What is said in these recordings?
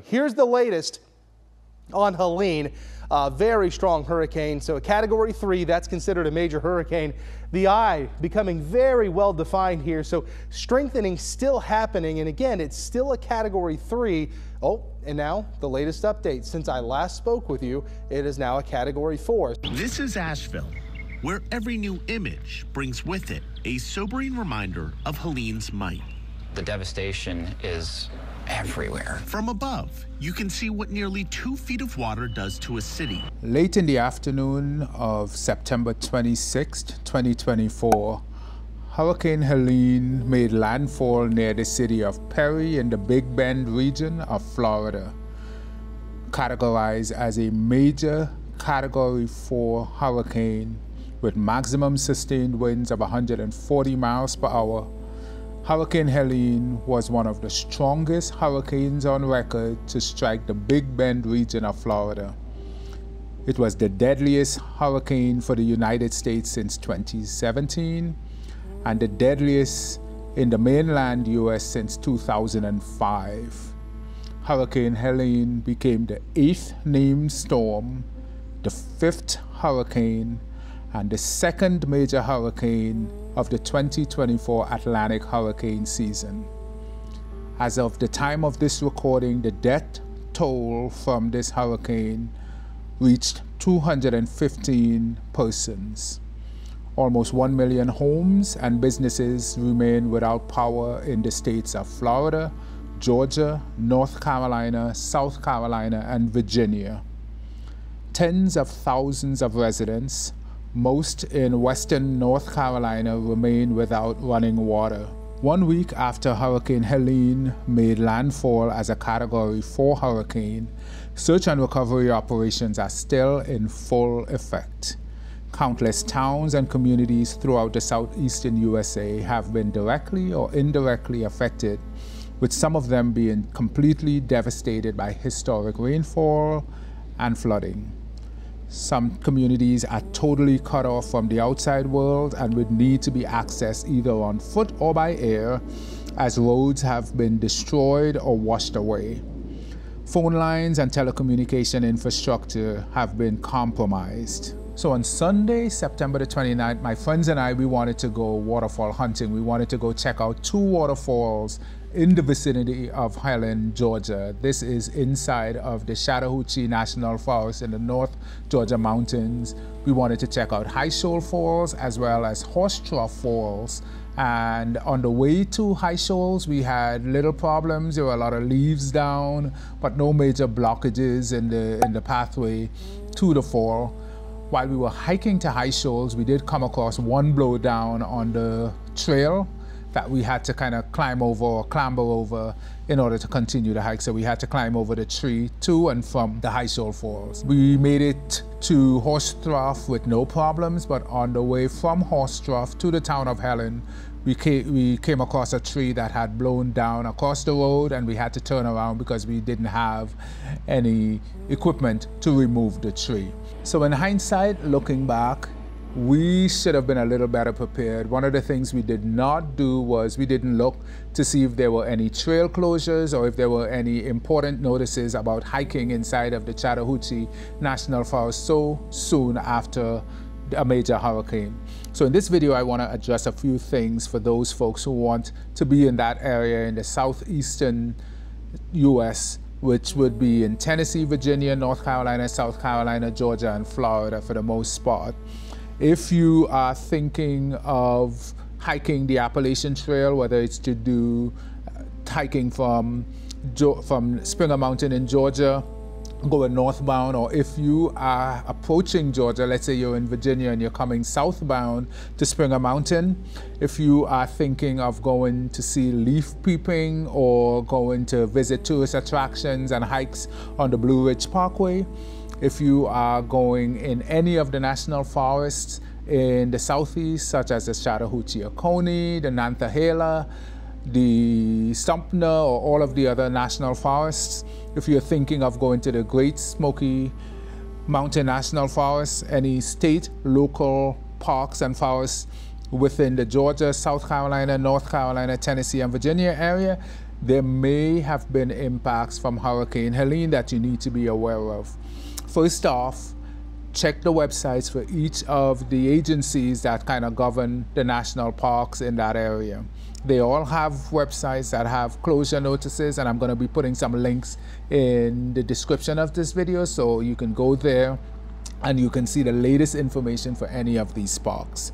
Here's the latest on Helene. Very strong hurricane, so a Category 3, that's considered a major hurricane. The eye becoming very well defined here, so strengthening still happening, and again, it's still a Category 3. Oh, and now the latest update. Since I last spoke with you, it is now a Category 4. This is Asheville, where every new image brings with it a sobering reminder of Helene's might. The devastation is everywhere. From above, you can see what nearly 2 feet of water does to a city. Late in the afternoon of September 26, 2024, Hurricane Helene made landfall near the city of Perry in the Big Bend region of Florida. Categorized as a major Category 4 hurricane with maximum sustained winds of 140 miles per hour, Hurricane Helene was one of the strongest hurricanes on record to strike the Big Bend region of Florida. It was the deadliest hurricane for the United States since 2017 and the deadliest in the mainland US since 2005. Hurricane Helene became the 8th named storm, the 5th hurricane, and the 2nd major hurricane of the 2024 Atlantic hurricane season. As of the time of this recording, the death toll from this hurricane reached 215 persons. Almost 1 million homes and businesses remain without power in the states of Florida, Georgia, North Carolina, South Carolina, and Virginia. Tens of thousands of residents, most in western North Carolina, remain without running water. 1 week after Hurricane Helene made landfall as a Category 4 hurricane, search and recovery operations are still in full effect. Countless towns and communities throughout the southeastern USA have been directly or indirectly affected, with some of them being completely devastated by historic rainfall and flooding. Some communities are totally cut off from the outside world and would need to be accessed either on foot or by air, as roads have been destroyed or washed away. Phone lines and telecommunication infrastructure have been compromised. So on Sunday, September the 29th, my friends and I, we wanted to go waterfall hunting. We wanted to go check out 2 waterfalls in the vicinity of Helen, Georgia. This is inside of the Chattahoochee National Forest in the North Georgia mountains. We wanted to check out High Shoal Falls as well as Horse Trough Falls. And on the way to High Shoals, we had little problems. There were a lot of leaves down, but no major blockages in the pathway to the fall. While we were hiking to High Shoals, we did come across one blowdown on the trail that we had to kind of climb over or clamber over in order to continue the hike. So we had to climb over the tree to and from the High Shoal Falls. We made it to Horse Trough with no problems, but on the way from Horse Trough to the town of Helen, we came across a tree that had blown down across the road, and we had to turn around because we didn't have any equipment to remove the tree. So in hindsight, looking back, we should have been a little better prepared. One of the things we did not do was we didn't look to see if there were any trail closures or if there were any important notices about hiking inside of the Chattahoochee National Forest so soon after a major hurricane. So in this video, I want to address a few things for those folks who want to be in that area in the southeastern US, which would be in Tennessee, Virginia, North Carolina, South Carolina, Georgia, and Florida for the most part. If you are thinking of hiking the Appalachian Trail, whether it's to do hiking from Springer Mountain in Georgia, going northbound, or if you are approaching Georgia, let's say you're in Virginia and you're coming southbound to Springer Mountain, if you are thinking of going to see leaf peeping or going to visit tourist attractions and hikes on the Ridge Parkway, if you are going in any of the national forests in the southeast, such as the Chattahoochee-Oconee, the Nantahala, the Stumpner, or all of the other national forests, if you're thinking of going to the Great Smoky National Forest, any state, local parks and forests within the Georgia, South Carolina, North Carolina, Tennessee, and Virginia area, there may have been impacts from Hurricane Helene that you need to be aware of. First off, check the websites for each of the agencies that kind of govern the national parks in that area. They all have websites that have closure notices, and I'm going to be putting some links in the description of this video so you can go there and you can see the latest information for any of these parks.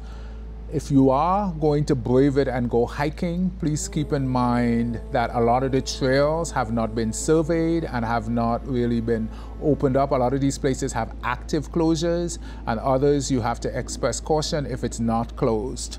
If you are going to brave it and go hiking, please keep in mind that a lot of the trails have not been surveyed and have not really been opened up. A lot of these places have active closures, and others you have to express caution if it's not closed.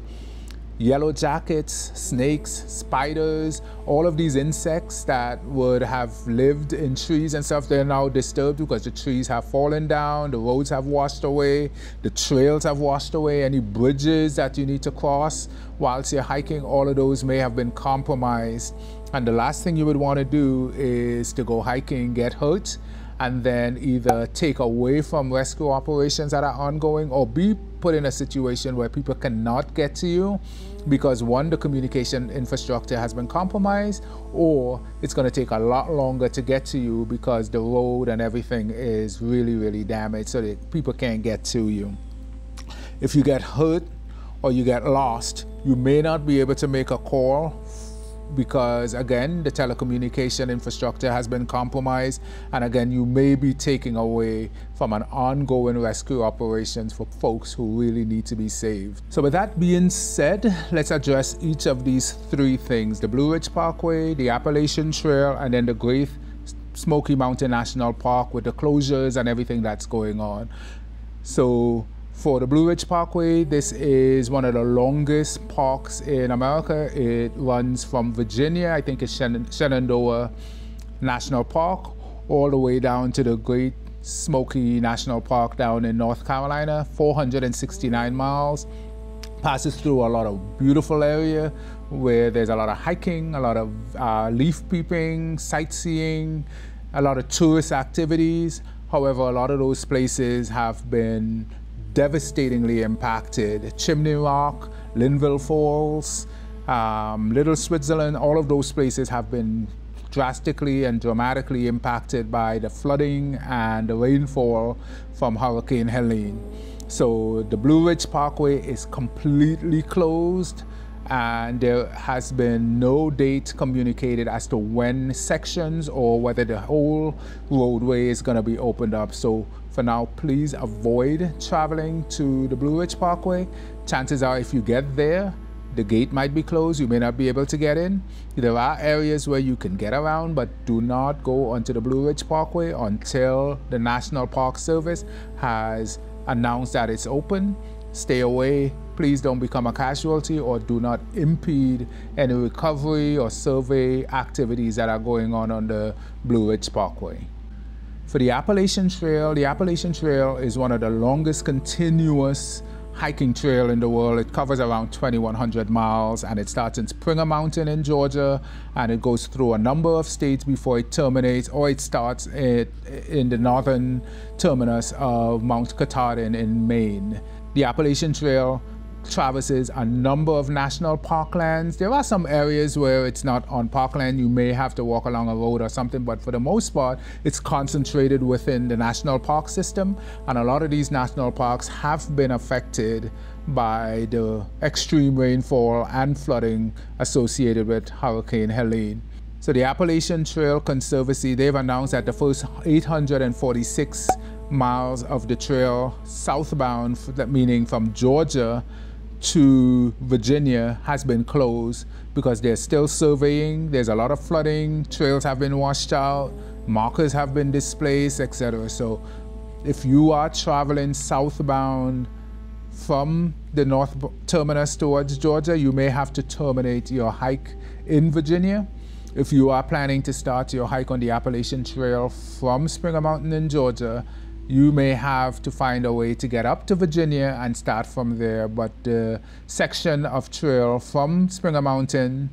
Yellow jackets, snakes, spiders, all of these insects that would have lived in trees and stuff, they're now disturbed because the trees have fallen down, the roads have washed away, the trails have washed away, any bridges that you need to cross whilst you're hiking, all of those may have been compromised. And the last thing you would want to do is to go hiking, get hurt, and then either take away from rescue operations that are ongoing or be put in a situation where people cannot get to you because one, the communication infrastructure has been compromised, or it's going to take a lot longer to get to you because the road and everything is really, really damaged so that people can't get to you. If you get hurt or you get lost, you may not be able to make a call because, again, the telecommunication infrastructure has been compromised, and again, you may be taking away from an ongoing rescue operations for folks who really need to be saved. So with that being said, let's address each of these three things: the Blue Ridge Parkway, the Appalachian Trail, and then the Great Smoky National Park with the closures and everything that's going on. So for the Blue Ridge Parkway, this is one of the longest parks in America. It runs from Virginia, I think it's Shenandoah National Park, all the way down to the Great Smoky National Park down in North Carolina, 469 miles. Passes through a lot of beautiful area where there's a lot of hiking, a lot of leaf peeping, sightseeing, a lot of tourist activities. However, a lot of those places have been devastatingly impacted. Chimney Rock, Linville Falls, Little Switzerland, all of those places have been drastically and dramatically impacted by the flooding and the rainfall from Hurricane Helene. So the Blue Ridge Parkway is completely closed, and there has been no date communicated as to when sections or whether the whole roadway is going to be opened up. So for now, please avoid traveling to the Blue Ridge Parkway. Chances are if you get there, the gate might be closed, you may not be able to get in. There are areas where you can get around, but do not go onto the Blue Ridge Parkway until the National Park Service has announced that it's open. Stay away. Please don't become a casualty or do not impede any recovery or survey activities that are going on the Blue Ridge Parkway. For the Appalachian Trail is one of the longest continuous hiking trail in the world. It covers around 2,100 miles, and it starts in Springer Mountain in Georgia, and it goes through a number of states before it terminates, or it starts in the northern terminus of Mount Katahdin in Maine. The Appalachian Trail traverses a number of national parklands. There are some areas where it's not on parkland. You may have to walk along a road or something, but for the most part, it's concentrated within the national park system. And a lot of these national parks have been affected by the extreme rainfall and flooding associated with Hurricane Helene. So the Appalachian Trail Conservancy, they've announced that the first 846 miles of the trail southbound, meaning from Georgia to Virginia, has been closed because they're still surveying. There's a lot of flooding, trails have been washed out, markers have been displaced, etc. So if you are traveling southbound from the north terminus towards Georgia, you may have to terminate your hike in Virginia. If you are planning to start your hike on the Appalachian Trail from Springer Mountain in Georgia, you may have to find a way to get up to Virginia and start from there. But the section of trail from Springer Mountain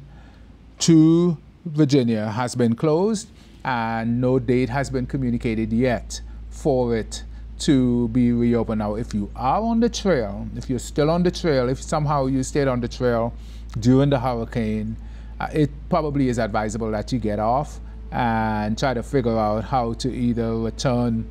to Virginia has been closed, and no date has been communicated yet for it to be reopened. Now, if you are on the trail, if you're still on the trail, if somehow you stayed on the trail during the hurricane it probably is advisable that you get off and try to figure out how to either return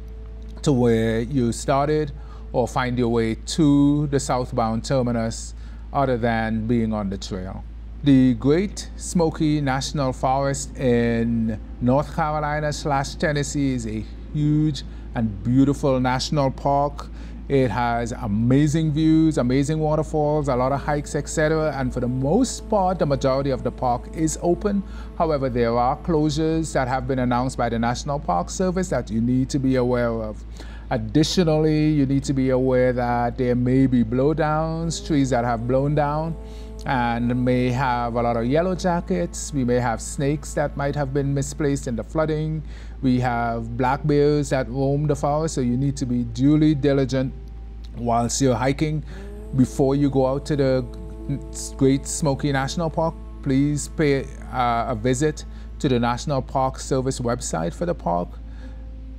to where you started or find your way to the southbound terminus other than being on the trail. The Great Smoky National Forest in North Carolina / Tennessee is a huge and beautiful national park. It has amazing views, amazing waterfalls, a lot of hikes, etc. And for the most part, the majority of the park is open. However, there are closures that have been announced by the National Park Service that you need to be aware of. Additionally, you need to be aware that there may be blowdowns, trees that have blown down and may have a lot of yellow jackets. We may have snakes that might have been misplaced in the flooding. We have black bears that roam the forest, so you need to be duly diligent whilst you're hiking. Before you go out to the Great Smoky National Park, please pay a visit to the National Park Service website for the park.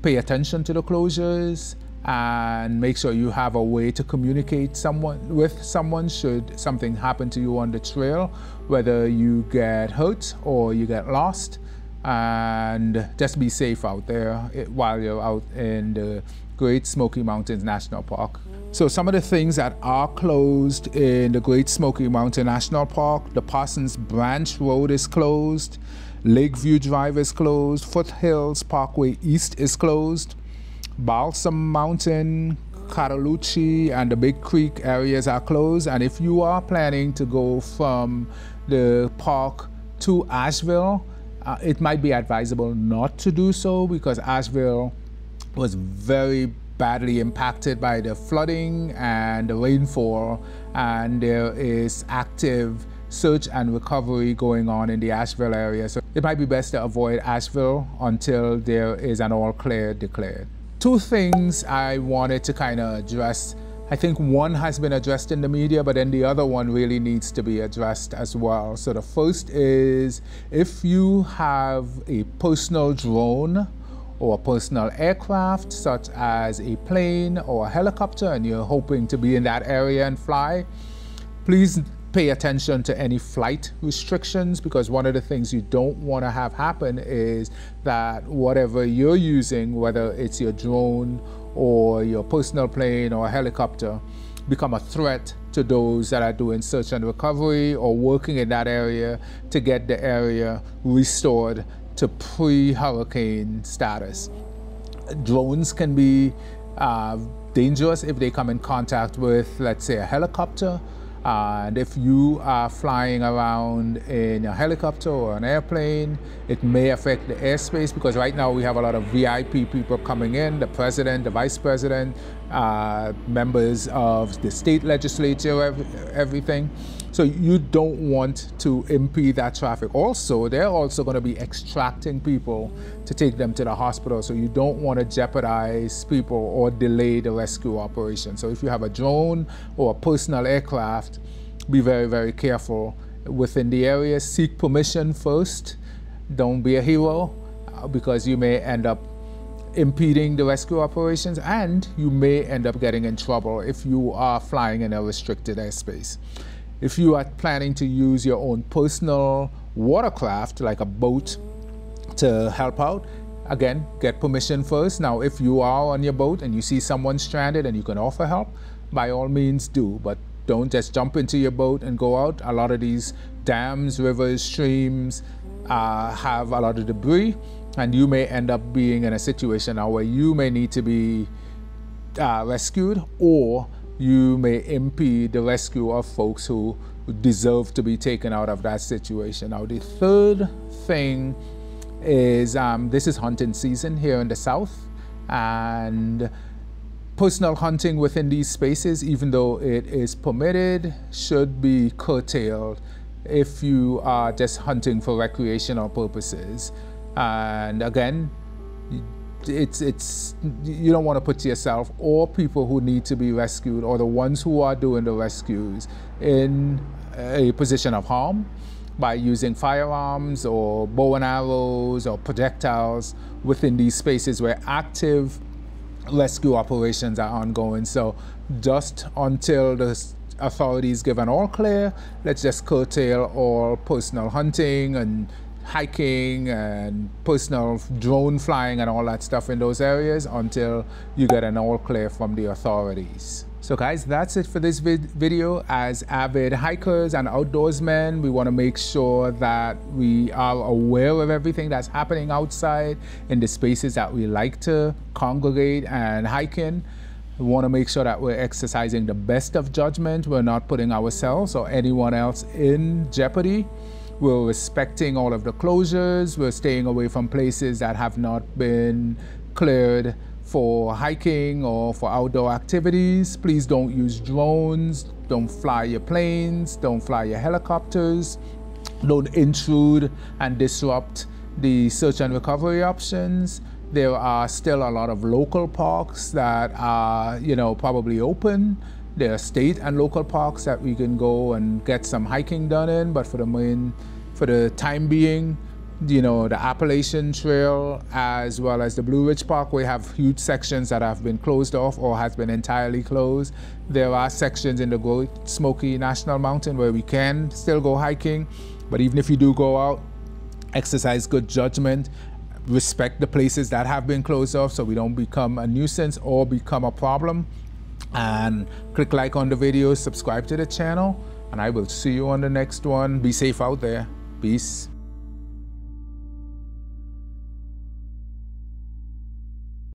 Pay attention to the closures and make sure you have a way to communicate with someone should something happen to you on the trail, whether you get hurt or you get lost. And just be safe out there while you're out in the Great Smoky Mountains National Park. So some of the things that are closed in the Great Smoky Mountain National Park: the Parsons Branch Road is closed, Lakeview Drive is closed, Foothills Parkway East is closed, Balsam Mountain, Chattahoochee, and the Big Creek areas are closed. And if you are planning to go from the park to Asheville, it might be advisable not to do so, because Asheville was very badly impacted by the flooding and the rainfall, and there is active search and recovery going on in the Asheville area. So it might be best to avoid Asheville until there is an all clear declared. Two things I wanted to kind of address. I think one has been addressed in the media, but then the other one really needs to be addressed as well. So the first is, if you have a personal drone or a personal aircraft, such as a plane or a helicopter, and you're hoping to be in that area and fly, please pay attention to any flight restrictions, because one of the things you don't want to have happen is that whatever you're using, whether it's your drone or your personal plane or a helicopter, become a threat to those that are doing search and recovery or working in that area to get the area restored to pre-hurricane status. Drones can be dangerous if they come in contact with, let's say, a helicopter. And if you are flying around in a helicopter or an airplane, it may affect the airspace, because right now we have a lot of VIP people coming in, the president, the vice president, members of the state legislature, everything. So you don't want to impede that traffic. Also, they're also going to be extracting people to take them to the hospital, so you don't want to jeopardize people or delay the rescue operation. So if you have a drone or a personal aircraft, be very, very careful within the area. Seek permission first. Don't be a hero, because you may end up impeding the rescue operations, and you may end up getting in trouble if you are flying in a restricted airspace. If you are planning to use your own personal watercraft, like a boat, to help out, again, get permission first. Now, if you are on your boat and you see someone stranded and you can offer help, by all means do, but don't just jump into your boat and go out. A lot of these dams, rivers, streams have a lot of debris, and you may end up being in a situation now where you may need to be rescued, or you may impede the rescue of folks who deserve to be taken out of that situation. Now, the third thing is this is hunting season here in the South, and personal hunting within these spaces, even though it is permitted, should be curtailed if you are just hunting for recreational purposes. And again, you don't want to put yourself or people who need to be rescued, or the ones who are doing the rescues, in a position of harm by using firearms or bow and arrows or projectiles within these spaces where active rescue operations are ongoing. So just until the authorities give an all clear, let's just curtail all personal hunting and hiking and personal drone flying and all that stuff in those areas until you get an all clear from the authorities. So guys, that's it for this video. As avid hikers and outdoorsmen, we want to make sure that we are aware of everything that's happening outside in the spaces that we like to congregate and hike in. We want to make sure that we're exercising the best of judgment. We're not putting ourselves or anyone else in jeopardy. We're respecting all of the closures. We're staying away from places that have not been cleared for hiking or for outdoor activities. Please don't use drones, don't fly your planes, don't fly your helicopters, don't intrude and disrupt the search and recovery options. There are still a lot of local parks that are, probably open. There are state and local parks that we can go and get some hiking done in, but for the time being, the Appalachian Trail as well as the Ridge Parkway have huge sections that have been closed off or has been entirely closed. There are sections in the Great Smoky National Mountain where we can still go hiking, but even if you do go out, exercise good judgment, respect the places that have been closed off so we don't become a nuisance or become a problem. And click like on the video, subscribe to the channel, and I will see you on the next one. Be safe out there. Peace.